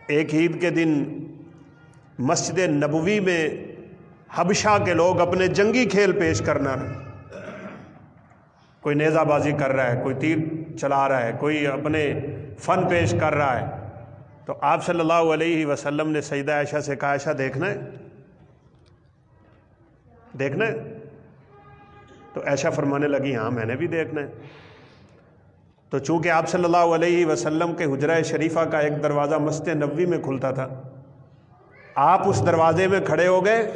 ایک عید کے دن مسجد نبوی میں حبشہ کے لوگ اپنے جنگی کھیل پیش کرنا، کوئی نیزہ بازی کر رہا ہے، کوئی تیر چلا رہا ہے، کوئی اپنے فن پیش کر رہا ہے، تو آپ صلی اللہ علیہ وسلم نے سیدہ عائشہ سے کہا عائشہ دیکھنا ہے؟ دیکھنا ہے؟ تو عائشہ فرمانے لگی ہاں میں نے بھی دیکھنا ہے۔ تو چونکہ آپ صلی اللہ علیہ وسلم کے حجرہ شریفہ کا ایک دروازہ مسجد نبوی میں کھلتا تھا، آپ اس دروازے میں کھڑے ہو گئے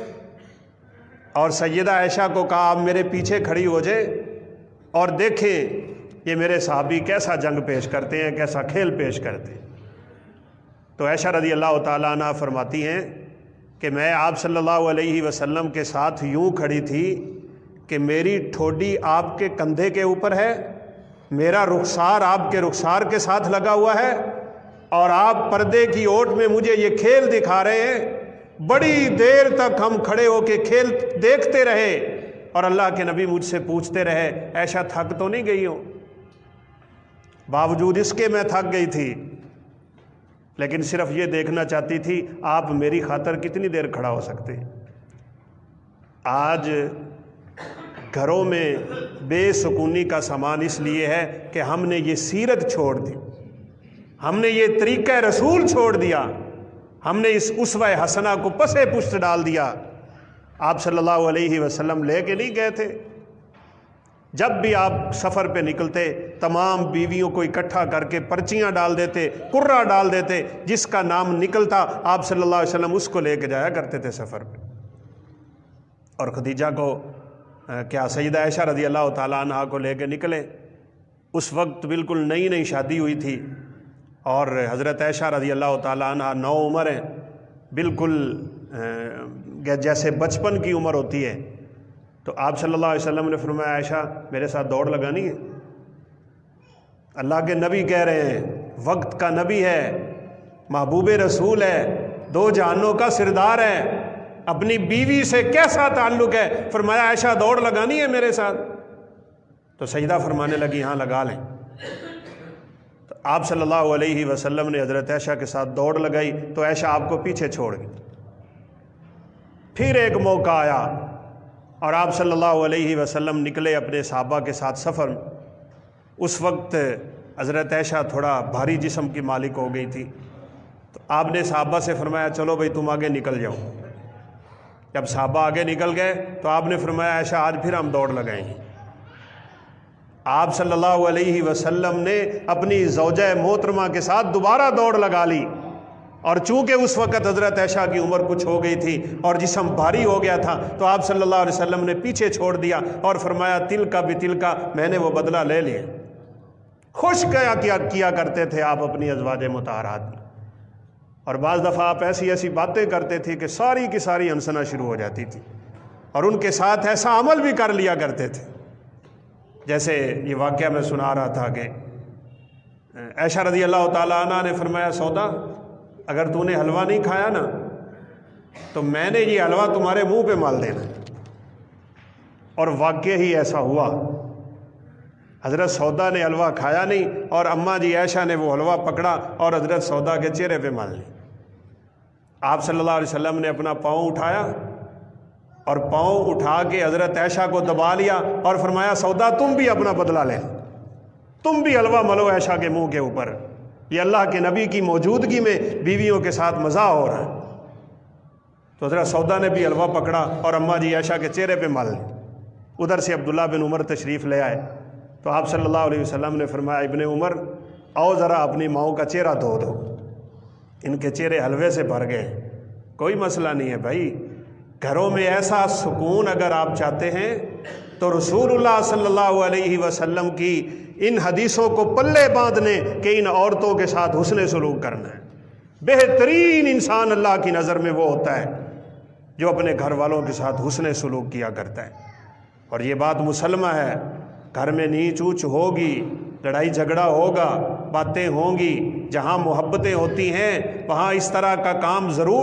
اور سیدہ عائشہ کو کہا آپ میرے پیچھے کھڑی ہو جائے اور دیکھیں یہ میرے صحابی کیسا جنگ پیش کرتے ہیں، کیسا کھیل پیش کرتے ہیں۔ تو عائشہ رضی اللہ تعالیٰ عنہ فرماتی ہیں کہ میں آپ صلی اللہ علیہ وسلم کے ساتھ یوں کھڑی تھی کہ میری ٹھوڈی آپ کے کندھے کے اوپر ہے، میرا رخسار آپ کے رخسار کے ساتھ لگا ہوا ہے، اور آپ پردے کی اوٹ میں مجھے یہ کھیل دکھا رہے ہیں۔ بڑی دیر تک ہم کھڑے ہو کے کھیل دیکھتے رہے اور اللہ کے نبی مجھ سے پوچھتے رہے عائشہ تھک تو نہیں گئی ہو؟ باوجود اس کے میں تھک گئی تھی، لیکن صرف یہ دیکھنا چاہتی تھی آپ میری خاطر کتنی دیر کھڑا ہو سکتے ہیں۔ آج گھروں میں بے سکونی کا سامان اس لیے ہے کہ ہم نے یہ سیرت چھوڑ دی، ہم نے یہ طریقہ رسول چھوڑ دیا، ہم نے اس اسوہ حسنہ کو پسے پشت ڈال دیا۔ آپ صلی اللہ علیہ وسلم لے کے نہیں گئے تھے، جب بھی آپ سفر پہ نکلتے تمام بیویوں کو اکٹھا کر کے پرچیاں ڈال دیتے، قرہ ڈال دیتے، جس کا نام نکلتا آپ صلی اللہ علیہ وسلم اس کو لے کے جایا کرتے تھے سفر پہ۔ اور خدیجہ کو کیا سیدہ عائشہ رضی اللہ تعالیٰ عنہ کو لے کے نکلے، اس وقت بالکل نئی نئی شادی ہوئی تھی اور حضرت عائشہ رضی اللہ تعالیٰ عنہ نو عمر ہیں، بالکل جیسے بچپن کی عمر ہوتی ہے۔ تو آپ صلی اللہ علیہ وسلم نے فرمایا عائشہ میرے ساتھ دوڑ لگانی ہے؟ اللہ کے نبی کہہ رہے ہیں، وقت کا نبی ہے، محبوب رسول ہے، دو جہانوں کا سردار ہے، اپنی بیوی سے کیسا تعلق ہے؟ فرمایا عائشہ دوڑ لگانی ہے میرے ساتھ؟ تو سجدہ فرمانے لگی ہاں لگا لیں۔ تو آپ صلی اللہ علیہ وسلم نے حضرت عائشہ کے ساتھ دوڑ لگائی تو عائشہ آپ کو پیچھے چھوڑ گئی۔ پھر ایک موقع آیا اور آپ صلی اللہ علیہ وسلم نکلے اپنے صحابہ کے ساتھ سفر۔ اس وقت حضرت عائشہ تھوڑا بھاری جسم کی مالک ہو گئی تھی، تو آپ نے صحابہ سے فرمایا چلو بھائی تم آگے نکل جاؤ۔ جب صحابہ آگے نکل گئے تو آپ نے فرمایا عائشہ آج پھر ہم دوڑ لگائیں گے۔ آپ صلی اللہ علیہ وسلم نے اپنی زوجہ محترمہ کے ساتھ دوبارہ دوڑ لگا لی، اور چونکہ اس وقت حضرت عائشہ کی عمر کچھ ہو گئی تھی اور جسم بھاری ہو گیا تھا، تو آپ صلی اللہ علیہ وسلم نے پیچھے چھوڑ دیا اور فرمایا تل کا بھی تل کا، میں نے وہ بدلہ لے لیا۔ خوش کیا کرتے تھے آپ اپنی ازواج مطہرات میں، اور بعض دفعہ آپ ایسی باتیں کرتے تھے کہ ساری کی ساری ہنسنا شروع ہو جاتی تھی، اور ان کے ساتھ ایسا عمل بھی کر لیا کرتے تھے۔ جیسے یہ واقعہ میں سنا رہا تھا کہ عائشہ رضی اللہ تعالیٰ عنہ نے فرمایا سودا اگر تو نے حلوہ نہیں کھایا نا تو میں نے یہ حلوہ تمہارے منہ پہ مال دینا۔ اور واقعہ ہی ایسا ہوا، حضرت سودا نے حلوہ کھایا نہیں اور اماں جی عائشہ نے وہ حلوہ پکڑا اور حضرت سودا کے چہرے پہ مال لی۔ آپ صلی اللہ علیہ وسلم نے اپنا پاؤں اٹھایا اور پاؤں اٹھا کے حضرت عائشہ کو دبا لیا اور فرمایا سودا تم بھی اپنا بدلہ لے، تم بھی حلوہ ملو عائشہ کے منہ کے اوپر، یہ اللہ کے نبی کی موجودگی میں بیویوں کے ساتھ مزاح ہو رہا ہے۔ تو حضرت سودا نے بھی حلوہ پکڑا اور اماں جی عائشہ کے چہرے پہ مال لی۔ ادھر سے عبداللہ بن عمر تشریف لے آئے تو آپ صلی اللہ علیہ وسلم نے فرمایا ابن عمر آؤ ذرا اپنی ماؤں کا چہرہ دھو دو، ان کے چہرے حلوے سے بھر گئے۔ کوئی مسئلہ نہیں ہے بھائی، گھروں میں ایسا سکون اگر آپ چاہتے ہیں تو رسول اللہ صلی اللہ علیہ وسلم کی ان حدیثوں کو پلے باندھنے کہ ان عورتوں کے ساتھ حسن سلوک کرنا ہے۔ بہترین انسان اللہ کی نظر میں وہ ہوتا ہے جو اپنے گھر والوں کے ساتھ حسن سلوک کیا کرتا ہے۔ اور یہ بات مسلمہ ہے، گھر میں نیچ اونچ ہوگی، لڑائی جھگڑا ہوگا، باتیں ہوں گی، جہاں محبتیں ہوتی ہیں وہاں اس طرح کا کام ضرور